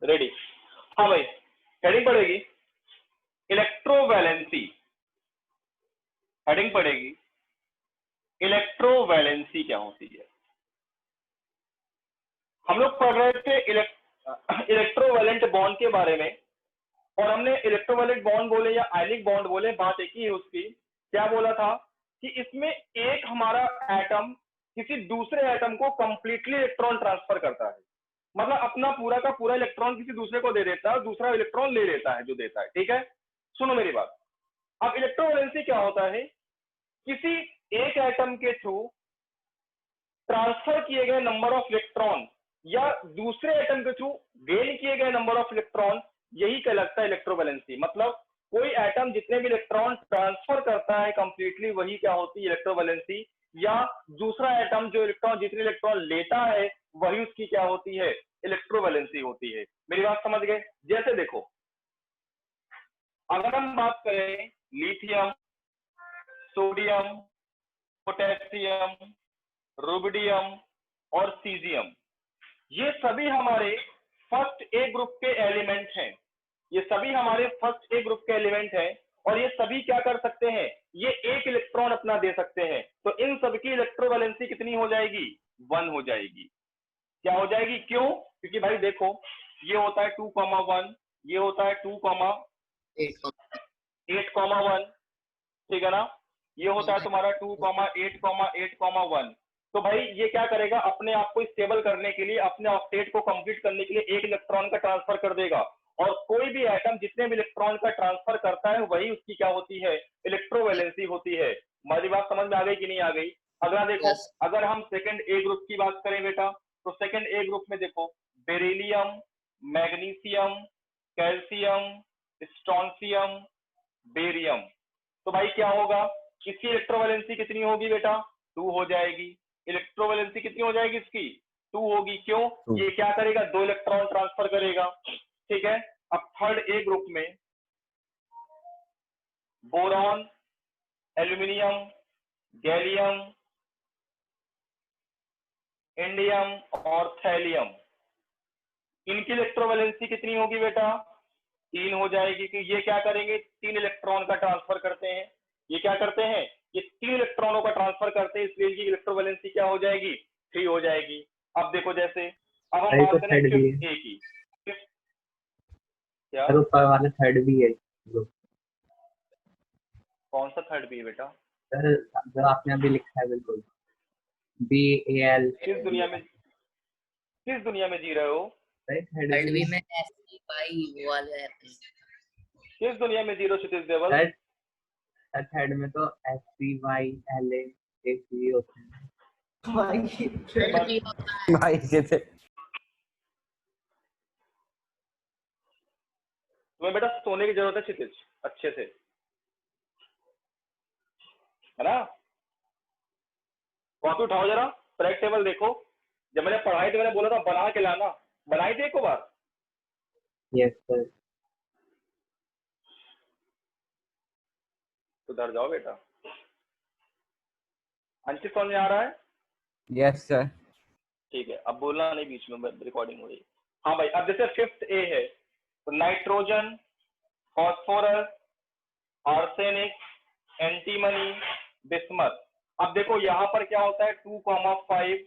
Ready? हाँ भाई, heading पड़ेगी इलेक्ट्रोवैलेंसी, हेडिंग पड़ेगी इलेक्ट्रोवैलेंसी क्या होती है। हम लोग पढ़ रहे थे इलेक्ट्रोवैलेंट बॉन्ड के बारे में, और हमने इलेक्ट्रोवैलेंट बॉन्ड बोले या आयनिक बॉन्ड बोले, बात एक ही है उसकी। क्या बोला था कि इसमें एक हमारा एटम किसी दूसरे एटम को कंप्लीटली इलेक्ट्रॉन ट्रांसफर करता है, मतलब अपना पूरा का पूरा इलेक्ट्रॉन किसी दूसरे को दे देता है, दूसरा इलेक्ट्रॉन ले लेता है जो देता है। ठीक है, सुनो मेरी बात। अब इलेक्ट्रोवैलेंसी क्या होता है? किसी एक एटम के थ्रू ट्रांसफर किए गए नंबर ऑफ इलेक्ट्रॉन या दूसरे एटम के थ्रू गेन किए गए नंबर ऑफ इलेक्ट्रॉन, यही कहलाता है इलेक्ट्रोवैलेंसी। मतलब कोई एटम जितने भी इलेक्ट्रॉन ट्रांसफर करता है कंप्लीटली, वही क्या होती है इलेक्ट्रोवैलेंसी। या दूसरा एटम जो इलेक्ट्रॉन जितने इलेक्ट्रॉन लेता है, वही उसकी क्या होती है इलेक्ट्रोवैलेंसी होती है। मेरी बात समझ गए? जैसे देखो, अगर हम बात करें लिथियम, सोडियम, पोटेशियम, रुबिडियम और सीजियम, ये सभी हमारे फर्स्ट ए ग्रुप के एलिमेंट हैं। ये सभी हमारे फर्स्ट ए ग्रुप के एलिमेंट हैं, और ये सभी क्या कर सकते हैं, ये एक इलेक्ट्रॉन अपना दे सकते हैं। तो इन सबकी इलेक्ट्रोवैलेंसी कितनी हो जाएगी? 1 हो जाएगी। क्या हो जाएगी? क्यों? क्योंकि भाई देखो, ये होता है 2,1, ये होता है 2,8,1, ठीक है ना? ये होता है तुम्हारा 2,8,8,1। तो भाई ये क्या करेगा, अपने आप को स्टेबल करने के लिए, अपने ऑक्टेट को कंप्लीट करने के लिए एक इलेक्ट्रॉन का ट्रांसफर कर देगा। और कोई भी एटम जितने भी इलेक्ट्रॉन का ट्रांसफर करता है, वही उसकी क्या होती है इलेक्ट्रोवैलेंसी होती है। हमारी बात समझ में आ गई कि नहीं आ गई? अगला देखो, अगर हम सेकंड ए ग्रुप की बात करें बेटा, तो सेकंड ए ग्रुप में देखो beryllium, magnesium, calcium, strontium, barium. तो भाई क्या होगा, इसकी इलेक्ट्रोवैलेंसी कितनी होगी बेटा? 2 हो जाएगी। इलेक्ट्रोवैलेंसी कितनी हो जाएगी इसकी? 2 होगी। क्यों? ये क्या करेगा, 2 इलेक्ट्रॉन ट्रांसफर करेगा। ठीक है, अब थर्ड ए ग्रुप में बोरॉन, एल्यूमिनियम, गैलियम, इंडियम और थैलियम, इनकी इलेक्ट्रोवैलेंसी कितनी होगी बेटा? 3 हो जाएगी। कि ये क्या करेंगे, 3 इलेक्ट्रॉन का ट्रांसफर करते हैं। ये क्या करते हैं, ये 3 इलेक्ट्रॉनों का ट्रांसफर करते हैं, इसलिए इनकी इलेक्ट्रोवैलेंसी क्या हो जाएगी? 3 हो जाएगी। अब देखो, जैसे अब हम बात करें फिफ्थ ए की। क्या ऊपर वाला थर्ड भी है? कौन सा थर्ड बी बेटा? सर जो आपने अभी लिखा है, बिल्कुल BAL। किस दुनिया में जी रहे हो? थर्ड बी में SCY वाले रहते हैं। किस दुनिया में जी रहे हो क्षितिज देवल? थर्ड में तो SCY LA होते हैं भाई कैसे? तुम्हें बेटा सोने की जरूरत है क्षितिज, अच्छे से, है ना? कॉपी उठाओ जरा, प्रैक्ट टेबल देखो। जब मैंने पढ़ाई तो मैंने बोला था बना के लाना, बनाई थी एक बार? Yes sir. सुधर जाओ बेटा। अंकित समझ में आ रहा है? Yes sir. ठीक है, अब बोलना नहीं बीच में, रिकॉर्डिंग हो रही है। हाँ भाई, अब जैसे फिफ्थ ए है, तो nitrogen, phosphorus, arsenic, antimony, bismuth. अब देखो यहाँ पर क्या होता है, 2,5,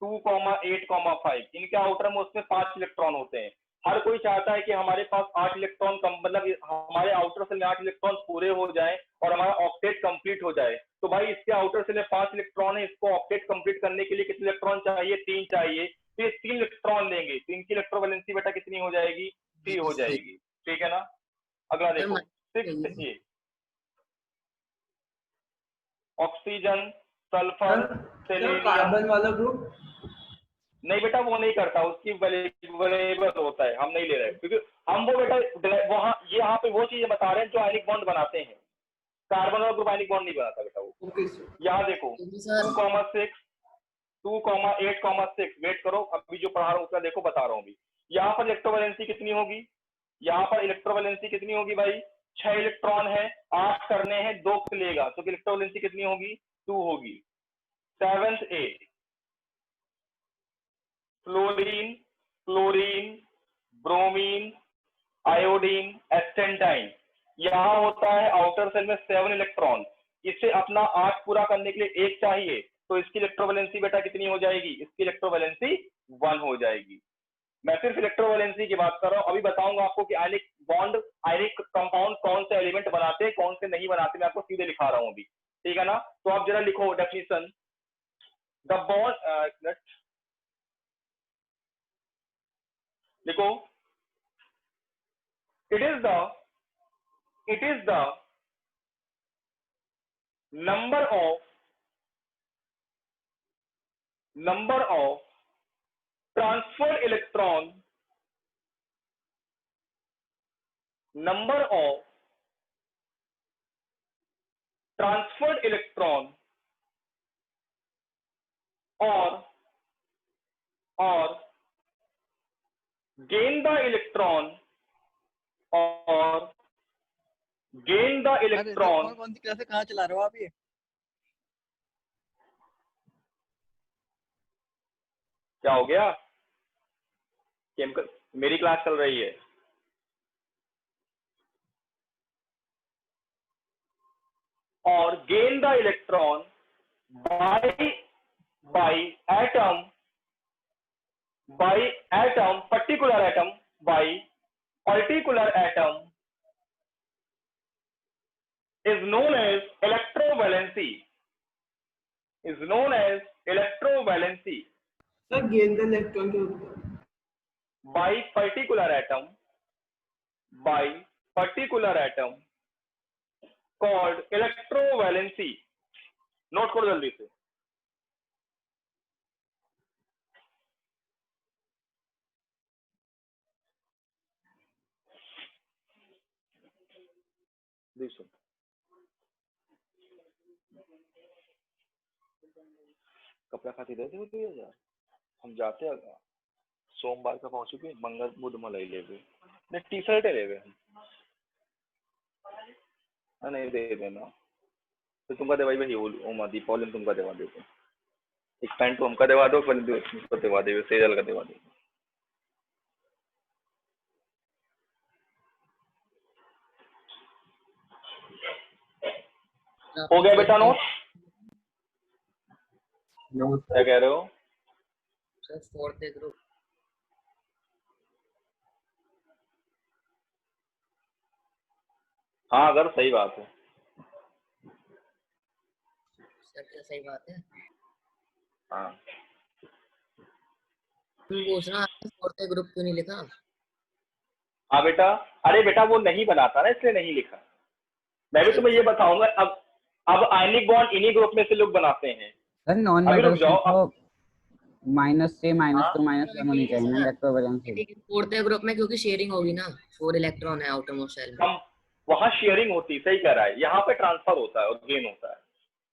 2,8,5, इनके आउटर मोस्ट में 5 इलेक्ट्रॉन होते हैं। हर कोई चाहता है कि हमारे पास 8 इलेक्ट्रॉन कम, मतलब हमारे आउटर सेल में 8 इलेक्ट्रॉन पूरे हो जाए और हमारा ऑक्टेट कंप्लीट हो जाए। तो भाई इसके आउटर सेल में 5 इलेक्ट्रॉन है, इसको ऑक्टेट कंप्लीट करने के लिए कितने इलेक्ट्रॉन चाहिए? 3 चाहिए। तो ये 3 इलेक्ट्रॉन लेंगे, तो इनकी इलेक्ट्रोवैलेंसी बेटा कितनी हो जाएगी? 3 हो जाएगी। ठीक है ना? अगला देखो, 6 ए, ऑक्सीजन, सल्फर, सेलेनियम। कार्बन वाला ग्रुप नहीं बेटा, वो नहीं करता, उसकी वेरिएबल होता है, हम नहीं ले रहे, क्योंकि हम वो बेटा वहां ये यहाँ पे वो चीजें बता रहे हैं जो आयनिक बॉन्ड बनाते हैं। कार्बन वाला ग्रुप आयनिक बॉन्ड नहीं बनाता बेटा वो। यहाँ देखो 2,6, 2,8,6, वेट करो, अभी जो पढ़ा रहा हूँ उसका देखो, बता रहा हूँ अभी। यहाँ पर इलेक्ट्रोवैलेंसी कितनी होगी? यहाँ पर इलेक्ट्रोवैलेंसी कितनी होगी भाई? 6 इलेक्ट्रॉन है, 8 करने हैं, 2 लेगा, तो इलेक्ट्रोवैलेंसी कितनी होगी? 2 होगी। 7th ए, फ्लोरीन, क्लोरीन, ब्रोमीन, आयोडीन, एस्टेंटाइन। यहाँ होता है आउटर सेल में 7 इलेक्ट्रॉन, इसे अपना 8 पूरा करने के लिए 1 चाहिए, तो इसकी इलेक्ट्रोवैलेंसी बेटा कितनी हो जाएगी? इसकी इलेक्ट्रोवैलेंसी 1 हो जाएगी। मैं सिर्फ इलेक्ट्रोवैलेंसी की बात कर रहा हूँ। अभी बताऊंगा आपको कि आयनिक बॉन्ड, आयनिक कंपाउंड कौन से एलिमेंट बनाते हैं, कौन से नहीं बनाते, मैं आपको सीधे लिखा रहा हूँ अभी, ठीक है ना? तो आप जरा लिखो डेफिनेशन। द बॉन्ड, लिखो, it is the number of transferred electron, number of transferred electron or gain the electron or gain the electron। कौन सी क्लास कहाँ चला रहे हो आप ये? क्या हो गया? केमिकल मेरी क्लास चल रही है। और gain the electron by atom, particular atom, by particular atom is known as electrovalency, sir gain the electron क्या होता है? by particular atom called electrovalency। Note करो जल्दी से। कपड़ा खाती दे यार, हम जाते हैं सोमवार का पहुंच चुके, मंगल बुध मलाई ले टी शर्ट ले नहीं दे देना तो तुमका देवाई भाई ओमा दीपावली तुमका देवा देते, एक पैंट तो हमका देवा दो, फिर उसको देवा दे, सेजल का देवा दे। हो गया बेटा नोट? क्या कह रहे हो सर? फोर्थ ग्रुप हाँ, अगर सही बात है सर, क्या सही बात है? हाँ। तुम पूछना फोर्थ ग्रुप क्यों नहीं लिखा? हाँ बेटा, अरे बेटा वो नहीं बनाता ना, इसलिए नहीं लिखा। मैं भी तुम्हें ये बताऊंगा। अब आयनिक बॉन्ड इन्हीं ग्रुप में से लोग बनाते हैं। सर नॉन अभी रुक मेटल जाओ, तो -3 हाँ। -2 -1 होनी चाहिए ना इलेक्ट्रोवैलेंसी। लेकिन फोर्थ ग्रुप में क्योंकि शेयरिंग होगी ना, 4 इलेक्ट्रॉन है आउटर मोस्ट शेल में। हम वहां शेयरिंग होती, सही कह रहा है, यहाँ पे ट्रांसफर होता है और गेन होता है।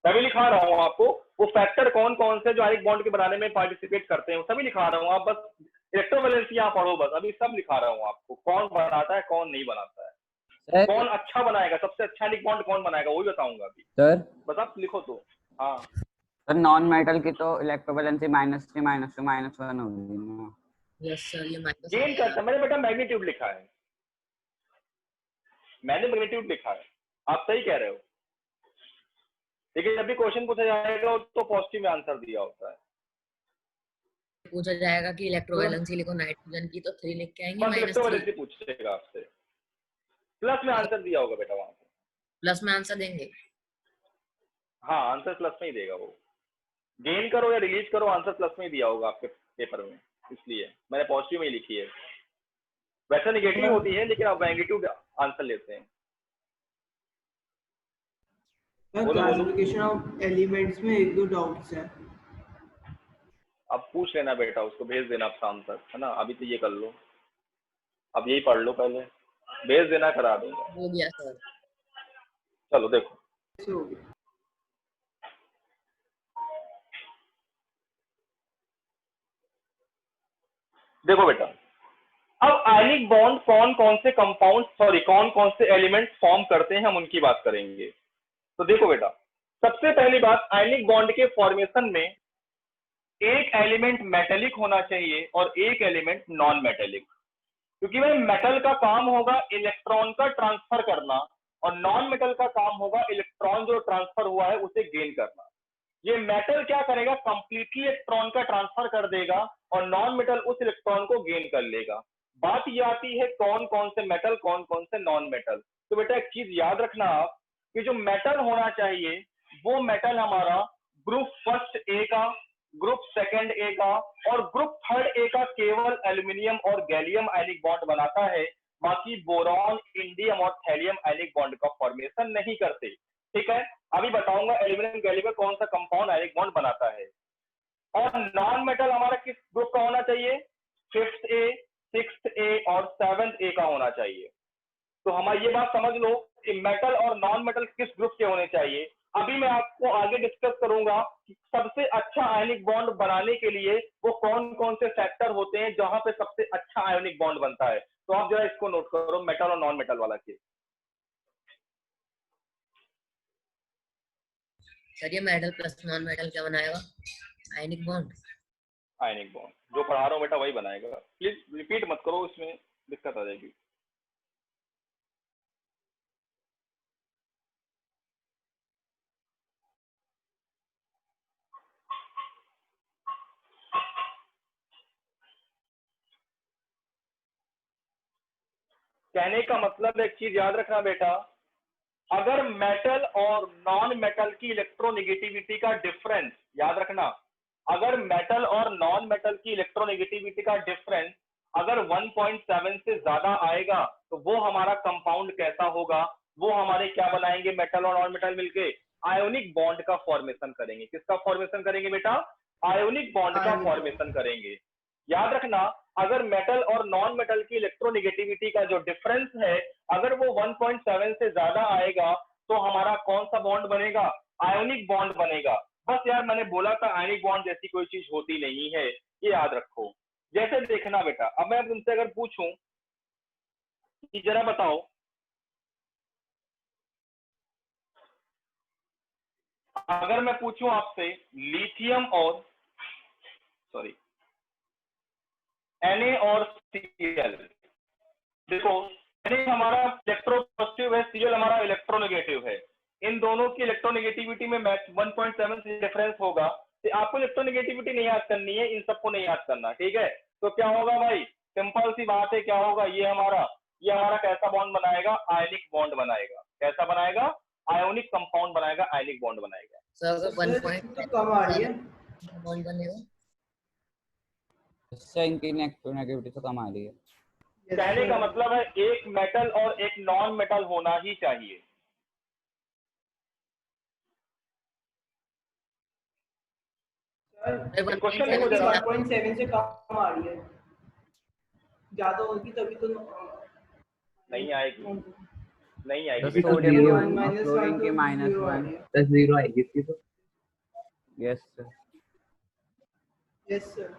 तभी लिखा रहा हूँ आपको वो फैक्टर कौन कौन से जो आयनिक बॉन्ड के बनाने में पार्टिसिपेट करते हैं, सभी लिखा रहा हूँ। आप बस इलेक्ट्रोवैलेंसी यहाँ पढ़ो, बस अभी सब लिखा रहा हूँ आपको, कौन बनाता है कौन नहीं बनाता है, सर कौन अच्छा बनाएगा, सबसे अच्छा आयनिक बॉन्ड कौन बनाएगा वही बताऊंगा अभी। सर बस आप लिखो तो। हाँ सर नॉन मेटल की तो इलेक्ट्रोवैलेंसी -3 -2 -1 होगी ना। यस सर, ये माइनस गेन करता, मैंने बेटा मैग्नीट्यूड लिखा है, मैंने मैग्नीट्यूड लिखा है, आप सही कह रहे हो। लेकिन जब भी क्वेश्चन पूछा जाएगा तो पॉजिटिव में आंसर दिया होता है। पूछा जाएगा कि इलेक्ट्रोवैलेंसी लिखो नाइट्रोजन की, तो 3 लिख के आएंगे, बस इलेक्ट्रोवैलेंसी -3 पूछेगा आपसे, प्लस में आंसर दिया होगा बेटा वहां पे। प्लस में आंसर देंगे। हाँ, आंसर प्लस में ही देगा वो। गेन करो या रिलीज करो, आंसर प्लस में ही दिया होगा आपके पेपर में, इसलिए मैंने पॉजिटिव में ही लिखी है। वैसे नेगेटिव होती है लेकिन आप मैग्नीट्यूड आंसर लेते हैं। क्लासिफिकेशन ऑफ एलिमेंट्स में 1-2 डाउट्स हैं। अब पूछ लेना बेटा, उसको भेज देना आप शाम तक, है ना? अभी तो ये कर लो, अब यही पढ़ लो, पहले भेज देना, करा दूंगा। हो गया सर। चलो देखो, हो गया। देखो बेटा, अब आयनिक बॉन्ड कौन कौन से कंपाउंड, सॉरी कौन कौन से एलिमेंट फॉर्म करते हैं, हम उनकी बात करेंगे। तो देखो बेटा, सबसे पहली बात, आयनिक बॉन्ड के फॉर्मेशन में एक एलिमेंट मेटेलिक होना चाहिए और एक एलिमेंट नॉन मेटेलिक। क्योंकि भाई मेटल का काम होगा इलेक्ट्रॉन का ट्रांसफर करना और नॉन मेटल का काम होगा इलेक्ट्रॉन जो ट्रांसफर हुआ है उसे गेन करना। ये मेटल क्या करेगा, कंप्लीटली इलेक्ट्रॉन का ट्रांसफर कर देगा और नॉन मेटल उस इलेक्ट्रॉन को गेन कर लेगा। बात ये आती है कौन कौन से मेटल कौन कौन से नॉन मेटल। तो बेटा एक चीज याद रखना आप कि जो मेटल होना चाहिए वो मेटल हमारा ग्रुप फर्स्ट ए का, ग्रुप सेकंड ए का और ग्रुप थर्ड ए का केवल एल्यूमिनियम और गैलियम आयनिक बॉन्ड बनाता है, बाकी बोरॉन, इंडियम और थैलियम आयनिक बॉन्ड का फॉर्मेशन नहीं करते। ठीक है, अभी बताऊंगा एल्यूमिनियम गैलियम कौन सा कंपाउंड आयनिक बॉन्ड बनाता है। और नॉन मेटल हमारा किस ग्रुप का होना चाहिए, फिफ्थ ए, सिक्स्थ ए और सेवंथ ए का होना चाहिए। तो हमारी ये बात समझ लो कि मेटल और नॉन मेटल किस ग्रुप के होने चाहिए। अभी मैं आपको आगे डिस्कस करूंगा कि सबसे अच्छा आयनिक बॉन्ड बनाने के लिए वो कौन कौन से फैक्टर होते हैं जहां पे सबसे अच्छा आयनिक बॉन्ड बनता है। तो आप जरा इसको नोट करो, मेटल और नॉन मेटल वाला केस। सर ये मेटल प्लस नॉन मेटल क्या बनाएगा, आयनिक बॉन्ड। आयनिक बॉन्ड जो पढ़ा रहा हूँ बेटा वही बनाएगा, प्लीज रिपीट मत करो, इसमें दिक्कत आ जाएगी। कहने का मतलब एक चीज याद रखना बेटा, अगर मेटल और नॉन मेटल की इलेक्ट्रोनेगेटिविटी का डिफरेंस याद रखना, अगर मेटल और नॉन मेटल की इलेक्ट्रोनेगेटिविटी का डिफरेंस अगर 1.7 से ज्यादा आएगा तो वो हमारा कंपाउंड कैसा होगा, वो हमारे क्या बनाएंगे मेटल और नॉन मेटल मिलके, आयोनिक बॉन्ड का फॉर्मेशन करेंगे। किसका फॉर्मेशन करेंगे बेटा, आयोनिक बॉन्ड का फॉर्मेशन करेंगे। याद रखना, अगर मेटल और नॉन मेटल की इलेक्ट्रोनेगेटिविटी का जो डिफरेंस है अगर वो 1.7 से ज्यादा आएगा तो हमारा कौन सा बॉन्ड बनेगा, आयोनिक बॉन्ड बनेगा। बस यार मैंने बोला था आयोनिक बॉन्ड जैसी कोई चीज होती नहीं है, ये याद रखो। जैसे देखना बेटा, अब मैं तुमसे अगर पूछूं कि जरा बताओ, अगर मैं पूछूं आपसे लिथियम और सॉरी Na और Cl, देखो Na हमारा इलेक्ट्रोपॉजिटिव है, Cl हमारा इलेक्ट्रोनेगेटिव है, इन दोनों की इलेक्ट्रोनेगेटिविटी में 1.7 से डिफरेंस होगा। तो आपको इलेक्ट्रोनेगेटिविटी नहीं याद करनी है, इन सबको नहीं याद करना, ठीक है। तो क्या होगा भाई, सिंपल सी बात है, क्या होगा, ये हमारा कैसा बॉन्ड बनाएगा, आयनिक बॉन्ड बनाएगा। कैसा बनाएगा, आयोनिक कंपाउंड बनाएगा, आयनिक बॉन्ड बनाएगा। सर अगर 1.7 तो कम आ रही है, बॉन्ड बनेगा, इससे इनकी नेगेटिविटी तो कम आ रही है। कहने का मतलब है एक मेटल और एक नॉन मेटल होना ही चाहिए। क्वेश्चन लिखो जरा। 1.7 से कम आ रही है, ज्यादा होगी तभी तो नहीं आएगी, नहीं आएगी तो बेटा। सोडियम -1 क्लोरीन की -1 प्लस 0 आएगी इसकी तो। Yes sir. Yes sir.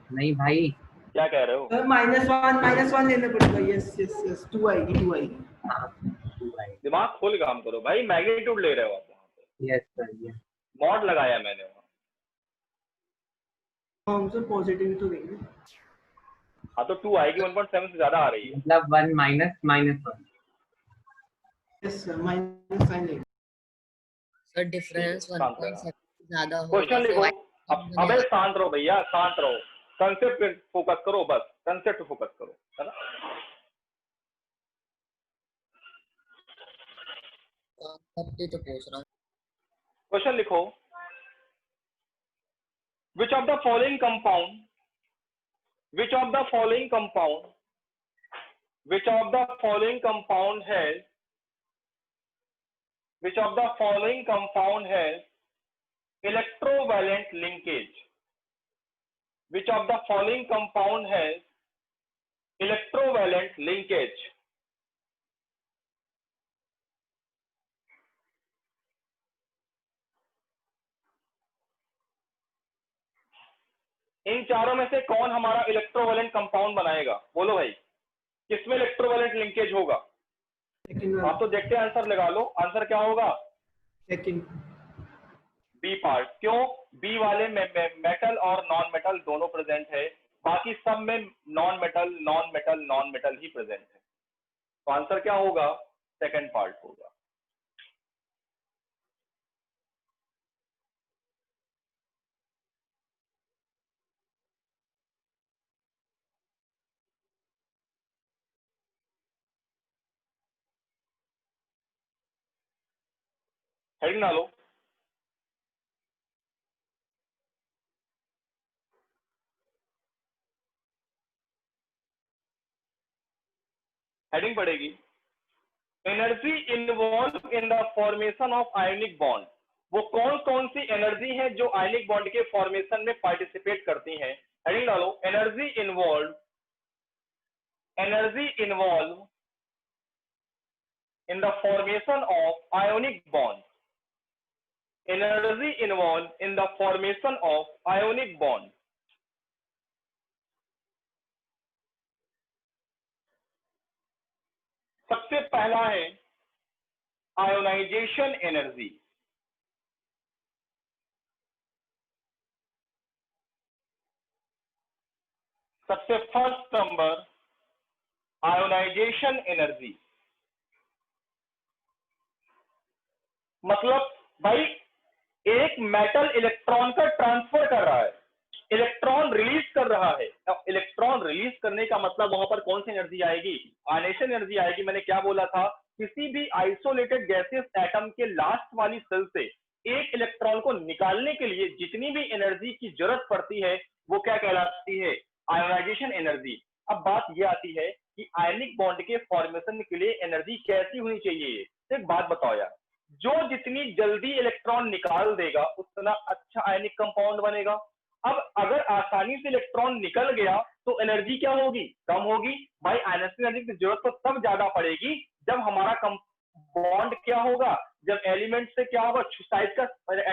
नहीं भाई, क्या कह रहे हो, सर -1 लेना पड़ेगा। यस यस यस 2 आएगी 2 आएगी। हाँ 2 आएगी। दिमाग खोल काम करो भाई, मैग्नीट्यूड ले रहे हो आप वहां पे, यस सर, यस। मॉड लगाया मैंने वहां। हम सर पॉजिटिव तो देंगे। हाँ तो 2 आएगी, 1.7 से ज्यादा आ रही है। मतलब 1 -1। यस सर, माइनस साइन लेंगे। सर डिफरेंस 1.7 से ज्यादा होगा क्वेश्चन तो लिखो। आयनिक अबे बनेगा। शांत रहो भैया, शांत रहो, कंसेप्ट पे फोकस करो, बस कंसेप्ट पे फोकस करो, है ना। तब भी तो पूछ रहा हूँ। क्वेश्चन लिखो, which of the following compound which of the following compound which of the following compound has which of the following compound has electrovalent linkage, which of the following compound has electrovalent linkage। इन चारों में से कौन हमारा electrovalent compound बनाएगा, बोलो भाई, किसमें electrovalent linkage होगा। आप तो देखते हैं, आंसर लगा लो, आंसर क्या होगा, सेकंड बी पार्ट। क्यों, बी वाले में मेटल और नॉन मेटल दोनों प्रेजेंट है, बाकी सब में non metal non metal non metal ही प्रेजेंट है। तो आंसर क्या होगा? सेकंड पार्ट होगा। हेडिंग डालो। हेडिंग पड़ेगी energy involve in the formation of ionic bond. वो कौन कौन सी एनर्जी है जो आयनिक बॉन्ड के फॉर्मेशन में पार्टिसिपेट करती हैं? हेडिंग डालो energy involve in the formation of ionic bond. Energy involve in the formation of ionic bond. सबसे पहला है आयोनाइजेशन एनर्जी। सबसे फर्स्ट नंबर आयोनाइजेशन एनर्जी। मतलब भाई एक मेटल इलेक्ट्रॉन का ट्रांसफर कर रहा है, इलेक्ट्रॉन रिलीज कर रहा है। अब इलेक्ट्रॉन रिलीज करने का मतलब वहां पर कौन सी एनर्जी आएगी? आयनेशन एनर्जी आएगी। मैंने क्या बोला था? किसी भी आइसोलेटेड गैसेस एटम के लास्ट वाली सेल से एक इलेक्ट्रॉन को निकालने के लिए जितनी भी एनर्जी की जरूरत पड़ती है वो क्या कहलाती है? Ionisation energy. अब बात ये आती है कि आयनिक बॉन्ड के फॉर्मेशन के लिए एनर्जी कैसी होनी चाहिए? एक बात बताओ यार, जो जितनी जल्दी इलेक्ट्रॉन निकाल देगा उतना अच्छा आयनिक कंपाउंड बनेगा। अब अगर आसानी से इलेक्ट्रॉन निकल गया तो एनर्जी क्या होगी? कम होगी। भाई आयनेशन एनर्जी की जरूरत तो तब ज्यादा पड़ेगी जब हमारा बॉन्ड क्या होगा, जब एलिमेंट से क्या होगा, साइज का,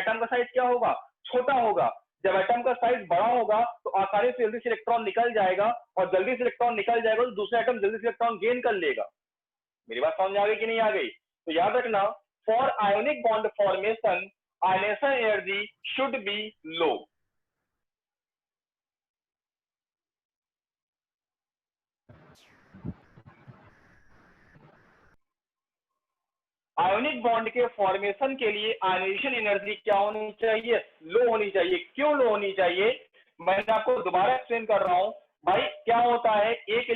एटम का साइज क्या होगा? छोटा होगा। जब एटम का साइज बड़ा होगा तो आसानी से जल्दी से इलेक्ट्रॉन निकल जाएगा, और जल्दी से इलेक्ट्रॉन निकल जाएगा तो दूसरा एटम जल्दी से इलेक्ट्रॉन गेन कर लेगा। मेरी बात समझ आ गई कि नहीं आ गई? तो याद रखना, for ionic bond formation ionisation energy should be low. Ionic bond के फॉर्मेशन के लिए आयनाइजेशन एनर्जी क्या होनी चाहिए? लो होनी चाहिए। क्यों लो होनी चाहिए? मैंने आपको दोबारा एक्सप्लेन कर रहा हूं। भाई क्या होता है, एक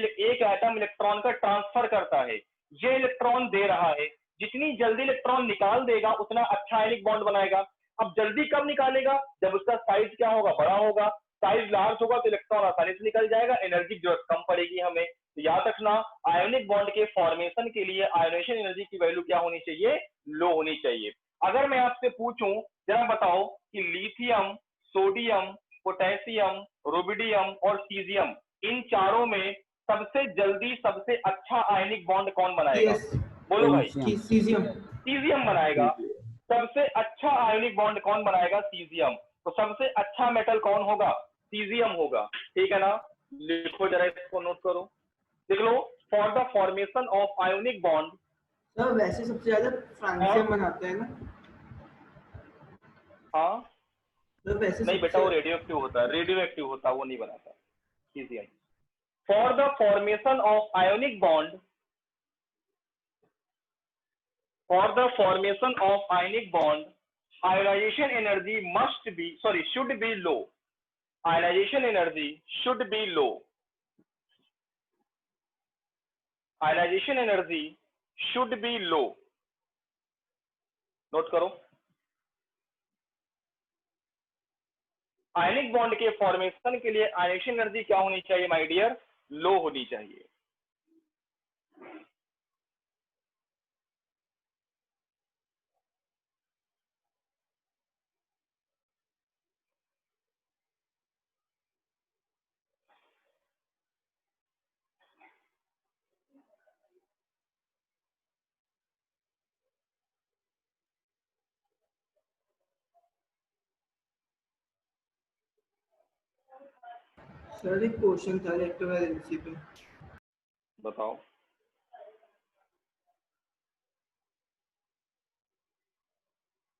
एटम इलेक्ट्रॉन का ट्रांसफर करता है, ये इलेक्ट्रॉन दे रहा है, जितनी जल्दी इलेक्ट्रॉन निकाल देगा उतना अच्छा आयनिक बॉन्ड बनाएगा। अब जल्दी कब निकालेगा? जब उसका साइज क्या होगा? बड़ा होगा। साइज लार्ज होगा तो इलेक्ट्रॉन आसानी से निकल जाएगा, एनर्जी की जरूरत कम पड़ेगी हमें। तो याद रखना, आयोनिक बॉन्ड के फॉर्मेशन के लिए आयोनाइजेशन एनर्जी की वैल्यू क्या होनी चाहिए? लो होनी चाहिए। अगर मैं आपसे पूछूं, जरा बताओ कि लिथियम, सोडियम, पोटेशियम, रुबिडियम और सीजियम, इन चारों में सबसे जल्दी सबसे अच्छा आयनिक बॉन्ड कौन बनाएगा? यस, बोलो भाई। सीजियम। सीजियम बनाएगा। सबसे अच्छा आयनिक बॉन्ड कौन बनाएगा? सीजियम। तो सबसे अच्छा मेटल कौन होगा? सीजियम होगा। ठीक है ना? लिखो जरा, इसको नोट करो, लिख लो। For the formation of ionic bond. Sir वैसे सबसे ज्यादा फ्रांसियम बनाते हैं ना? हाँ सर वैसे नहीं बेटा, सबसे वो रेडियो एक्टिव होता है, रेडियो एक्टिव होता है, वो नहीं बनाता caesium. For the formation of ionic bond, for the formation of ionic bond, ionization energy should be low. Ionization energy should be low. Ionization energy should be low. Note करो, आयनिक bond के formation के लिए ionization energy क्या होनी चाहिए my dear? लो होनी चाहिए। Sir एक क्वेश्चन था इलेक्ट्रोवैलेंसी पे। बताओ।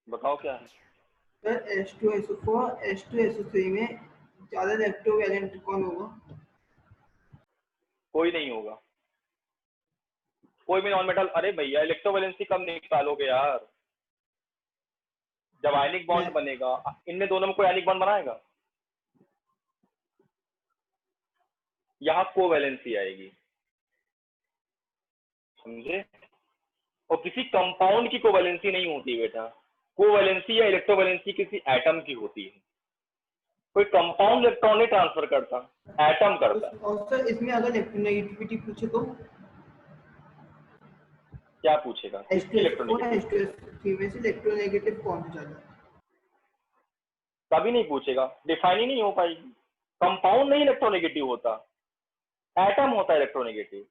बताओ क्या है? सर H2SO4 H2SO3 में ज्यादा इलेक्ट्रोवैलेंट कौन होगा? कोई नहीं होगा, कोई भी नॉन मेटल। अरे भैया इलेक्ट्रोवैलेंसी कब निकालोगे यार? जब आयनिक बॉन्ड बनेगा, इनमें दोनों में कोई आयनिक बॉन्ड बनाएगा? यहाँ कोवैलेंसी आएगी, समझे? और किसी कंपाउंड की कोवैलेंसी नहीं होती बेटा, कोवैलेंसी या इलेक्ट्रोवैलेंसी किसी एटम की होती है। कोई कंपाउंड इलेक्ट्रॉन नहीं ट्रांसफर करता, एटम करता है। और सर इसमें अगर इलेक्ट्रोनेगेटिविटी पूछे तो क्या पूछेगा? किसकी इलेक्ट्रोनेगेटिविटी? H2SO3 में से इलेक्ट्रोनेगेटिव कौन है ज्यादा? कभी नहीं पूछेगा, डिफाइन ही नहीं हो पाएगी। कंपाउंड नहीं इलेक्ट्रोनेगेटिव होता, एटम होता है इलेक्ट्रोनेगेटिव।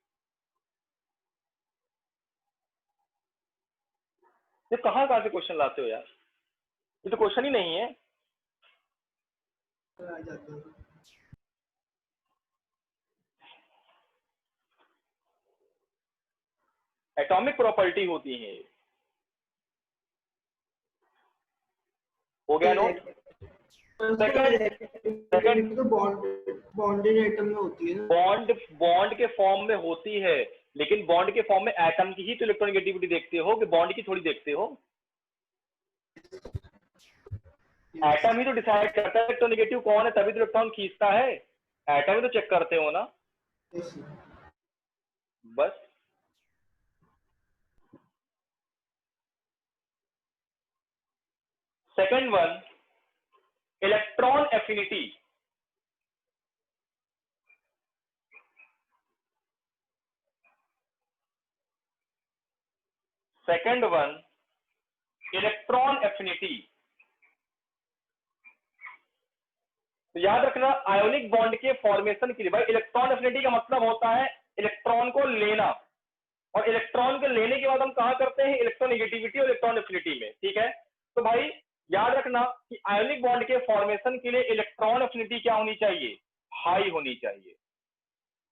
ये कहाँ से क्वेश्चन लाते हो यार? ये तो क्वेश्चन ही नहीं है। आ जाता है। एटॉमिक प्रॉपर्टी होती है। हो गया नोट? सेकंड तो बॉन्डेड एटम में होती है ना? बॉन्ड के फॉर्म में होती है, लेकिन बॉन्ड के फॉर्म में एटम की ही तो इलेक्ट्रोनेगेटिविटी देखते हो, कि बॉन्ड की थोड़ी देखते हो। एटम ही तो डिसाइड करता है इलेक्ट्रोनेगेटिव कौन है, तभी तो इलेक्ट्रॉन खींचता है। एटम ही तो चेक करते हो ना, बस। Second one, electron affinity. Second one, electron affinity. तो याद रखना, आयोनिक बॉन्ड के फॉर्मेशन के लिए भाई इलेक्ट्रॉन एफिनिटी का मतलब होता है इलेक्ट्रॉन को लेना, और इलेक्ट्रॉन को लेने के बाद हम कहा करते हैं इलेक्ट्रोनेगेटिविटी और इलेक्ट्रॉन एफिनिटी में, ठीक है? तो भाई याद रखना कि आयोनिक बॉन्ड के फॉर्मेशन के लिए इलेक्ट्रॉन एफिनिटी क्या होनी चाहिए? हाई होनी चाहिए,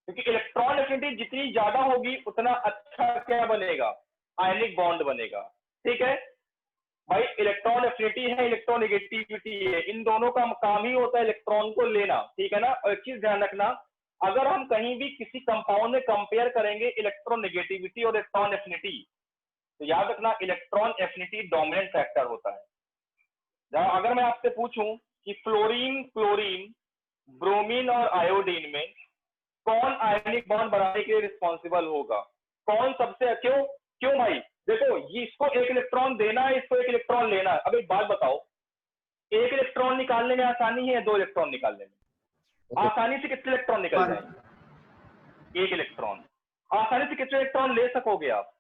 क्योंकि इलेक्ट्रॉन एफिनिटी जितनी ज्यादा होगी उतना अच्छा क्या बनेगा? आयनिक बॉन्ड बनेगा, ठीक है? भाई इलेक्ट्रॉन एफिनिटी है, इलेक्ट्रोनेगेटिविटी है, इन दोनों का काम ही होता है इलेक्ट्रॉन को लेना, ठीक है ना? और एक चीज ध्यान रखना, अगर हम कहीं भी किसी कंपाउंड में कंपेयर करेंगे इलेक्ट्रोनेगेटिविटी और इलेक्ट्रॉन एफिनिटी, तो याद रखना इलेक्ट्रॉन एफिनिटी डोमिनेंट फैक्टर होता है। अगर मैं आपसे पूछूं कि फ्लोरीन, क्लोरीन, ब्रोमीन और आयोडीन में कौन आयनिक बॉन्ड बनाने के लिए रिस्पॉन्सिबल होगा? कौन सबसे क्यों? क्यों भाई? देखो, ये इसको एक इलेक्ट्रॉन देना है, इसको एक इलेक्ट्रॉन लेना है। अब एक बात बताओ, एक इलेक्ट्रॉन निकालने में आसानी है, दो इलेक्ट्रॉन निकालने में आसानी से कितने इलेक्ट्रॉन निकल जाएंगे? एक इलेक्ट्रॉन। आसानी से कितने इलेक्ट्रॉन ले सकोगे आप?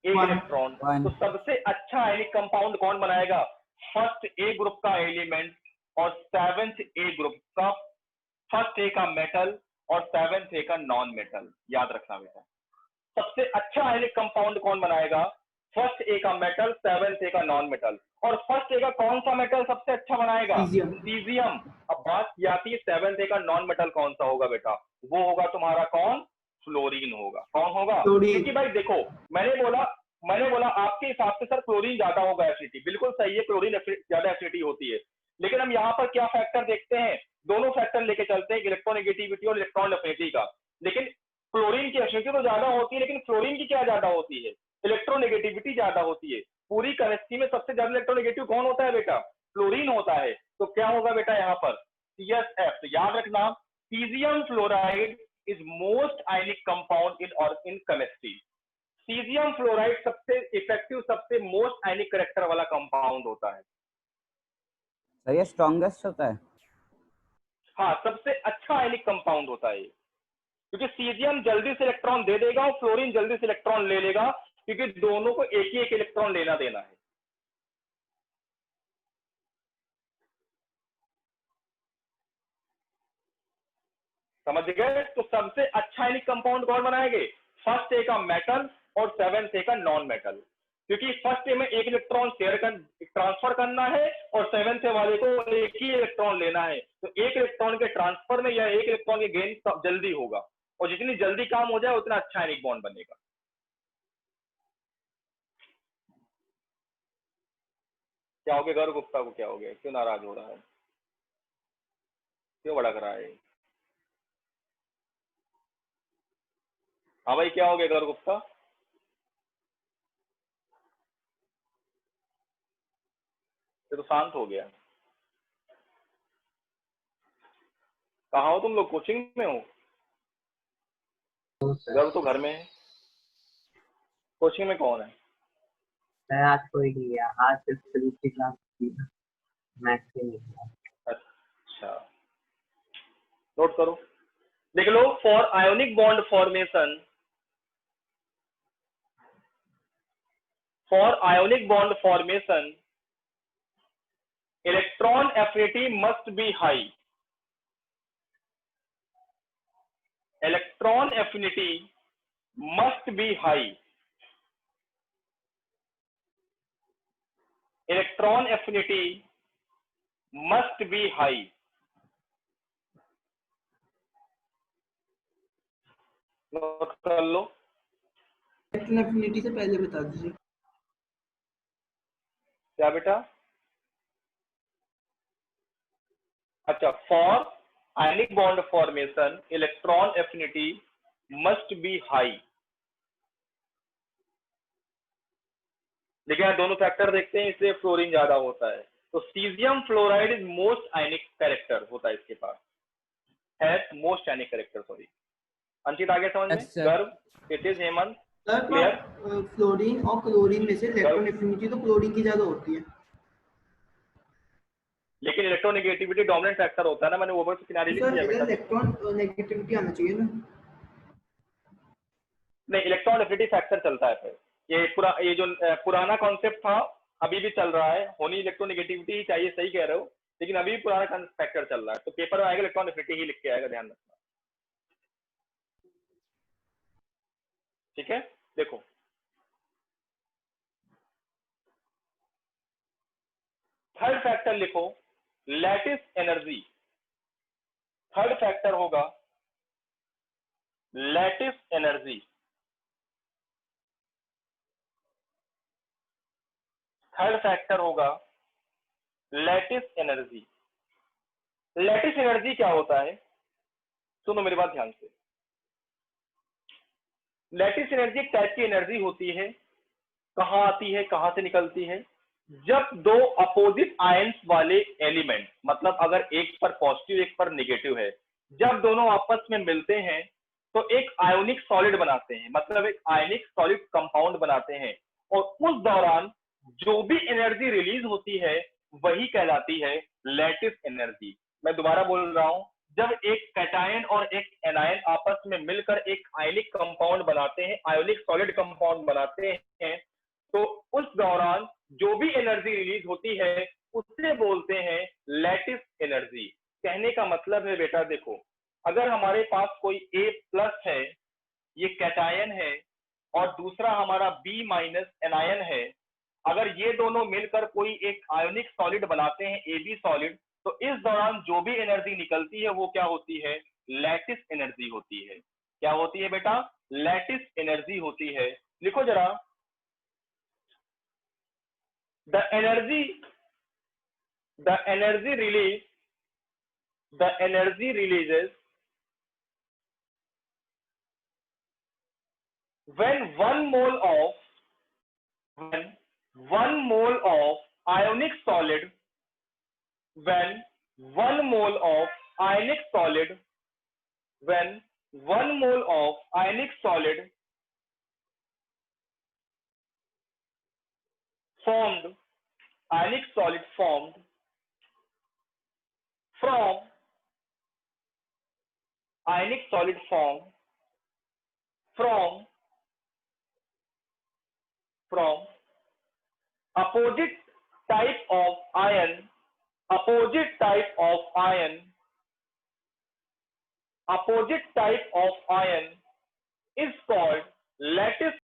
एक इलेक्ट्रॉन। तो सबसे अच्छा आयनिक कंपाउंड कौन बनाएगा? फर्स्ट ए ग्रुप का एलिमेंट और सेवेंथ ए ग्रुप का, फर्स्ट ए का मेटल और सेवेंथ ए का नॉन मेटल। याद रखना बेटा, सबसे अच्छा आयनिक कंपाउंड कौन बनाएगा? फर्स्ट ए का मेटल, सेवेंथ ए का नॉन मेटल। और फर्स्ट ए का कौन सा मेटल सबसे अच्छा बनाएगा? सीजियम। अब बात की आती है सेवेंथ ए का नॉन मेटल कौन सा होगा बेटा? वो होगा तुम्हारा कौन? फ्लोरीन होगा। कौन होगा? क्योंकि भाई देखो, मैंने बोला आपके हिसाब से सर क्लोरीन ज्यादा होगा एफिनिटी, बिल्कुल सही है, क्लोरीन ज्यादा एफिनिटी होती है, लेकिन हम यहाँ पर क्या फैक्टर देखते हैं? दोनों फैक्टर लेके चलते हैं, इलेक्ट्रोनेगेटिविटी और इलेक्ट्रॉन एफिनिटी का। लेकिन क्लोरीन की एफिनिटी तो ज्यादा होती है, लेकिन फ्लोरीन की क्या ज्यादा होती है? इलेक्ट्रोनेगेटिविटी ज्यादा होती है। पूरी केमिस्ट्री में सबसे ज्यादा इलेक्ट्रोनेगेटिव कौन होता है बेटा? फ्लोरीन होता है। तो क्या होगा बेटा यहाँ पर? CsF। तो याद रखना, caesium fluoride is most ionic compound in chemistry. Caesium fluoride सबसे इफेक्टिव, सबसे मोस्ट आयनिक करेक्टर वाला कंपाउंड होता है। सर ये स्ट्रॉन्गेस्ट होता है? हाँ, सबसे अच्छा आयनिक कंपाउंड होता है, क्योंकि सीजियम जल्दी से इलेक्ट्रॉन दे देगा और फ्लोरीन जल्दी से इलेक्ट्रॉन ले लेगा, क्योंकि दोनों को एक ही एक इलेक्ट्रॉन लेना देना है। समझ गए? तो सबसे अच्छा आयनिक कंपाउंड कौन बनाएंगे? फर्स्ट ए का मेटल और सेवेंथ ए का नॉन मेटल, क्योंकि फर्स्ट ए में एक इलेक्ट्रॉन ट्रांसफर करना है और सेवेंथ ए वाले को एक ही इलेक्ट्रॉन लेना है। तो एक इलेक्ट्रॉन के ट्रांसफर में या एक इलेक्ट्रॉन के गेन जल्दी होगा, और जितनी जल्दी काम हो जाए उतना अच्छा आयनिक बॉन्ड बनेगा। क्या हो गया गौरव गुप्ता को? क्या हो गया, क्यों नाराज हो रहा है? क्यों बड़ा करा है? हाँ भाई क्या हो गया गौरव गुप्ता? ये तो शांत हो गया। कहाँ हो तुम लोग? कोचिंग में हो? तो सर गौरव तो घर में है। कोचिंग में कौन है? सर आज कोई नहीं गया, आज सिर्फ फिजिक्स की क्लास थी ना, मैथ्स की नहीं था। अच्छा नोट करो, देख लो। For ionic bond formation, for ionic bond formation electron affinity must be high. Electron affinity must be high. Electron affinity must be high. Note कर लो। इलेक्ट्रॉन एफिनिटी से पहले बता दीजिए। क्या बेटा? अच्छा, for ionic bond formation electron affinity must be high. देखिए यहाँ दोनों फैक्टर देखते हैं, इसलिए फ्लोरीन ज्यादा होता है। तो caesium fluoride is most ionic character होता है इसके पास, has most ionic character. Sorry Ankit, आगे समझ में? Yes, sir. Garv, it is Hemant, sir clear? Fluorine और क्लोरीन में से इलेक्ट्रॉन एफिनिटी तो क्लोरीन की ज्यादा होती है। लेकिन इलेक्ट्रोनेगेटिविटी डोमिनेंट फैक्टर होता है ना, मैंने वो किनारे लिख सर दिया बेटा। इलेक्ट्रॉन नेगेटिविटी आना चाहिए ना। नहीं, इलेक्ट्रॉन एफिनिटी फैक्टर चलता है फिर। ये जो पुराना कॉन्सेप्ट था अभी भी चल रहा है, होनी इलेक्ट्रोनेगेटिविटी ही चाहिए, सही कह रहे हो, लेकिन अभी भी पुराना फैक्टर चल रहा है। तो पेपर में आएगा इलेक्ट्रॉन एफिनिटी ही लिख के आएगा, ध्यान रखना। ठीक है, देखो थर्ड फैक्टर लिखो, लैटिस एनर्जी। थर्ड फैक्टर होगा लैटिस एनर्जी। थर्ड फैक्टर होगा लैटिस एनर्जी। लैटिस एनर्जी क्या होता है? सुनो मेरी बात ध्यान से। लैटिस एनर्जी एक टाइप की एनर्जी होती है। कहां आती है, कहां से निकलती है? जब दो अपोजिट आयंस वाले एलिमेंट, मतलब अगर एक पर पॉजिटिव एक पर नेगेटिव है, जब दोनों आपस में मिलते हैं तो एक आयोनिक सॉलिड बनाते हैं, मतलब एक आयनिक सॉलिड कंपाउंड बनाते हैं। और उस दौरान जो भी एनर्जी रिलीज होती है वही कहलाती है लैटिस एनर्जी। मैं दोबारा बोल रहा हूं, जब एक कैटायन और एक एनायन आपस में मिलकर एक आयनिक कंपाउंड बनाते हैं, आयोनिक सॉलिड कंपाउंड बनाते हैं, तो उस दौरान जो भी एनर्जी रिलीज होती है उससे बोलते हैं लैटिस एनर्जी। कहने का मतलब है बेटा देखो, अगर हमारे पास कोई A प्लस है, ये कैटायन है, और दूसरा हमारा B माइनस एनायन है, अगर ये दोनों मिलकर कोई एक आयोनिक सॉलिड बनाते हैं AB सॉलिड, तो इस दौरान जो भी एनर्जी निकलती है वो क्या होती है? लैटिस एनर्जी होती है। क्या होती है बेटा? लैटिस एनर्जी होती है। लिखो जरा, the energy releases when one mole of ionic solid formed ionic solid formed from ionic solid formed from opposite type of ion is called lattice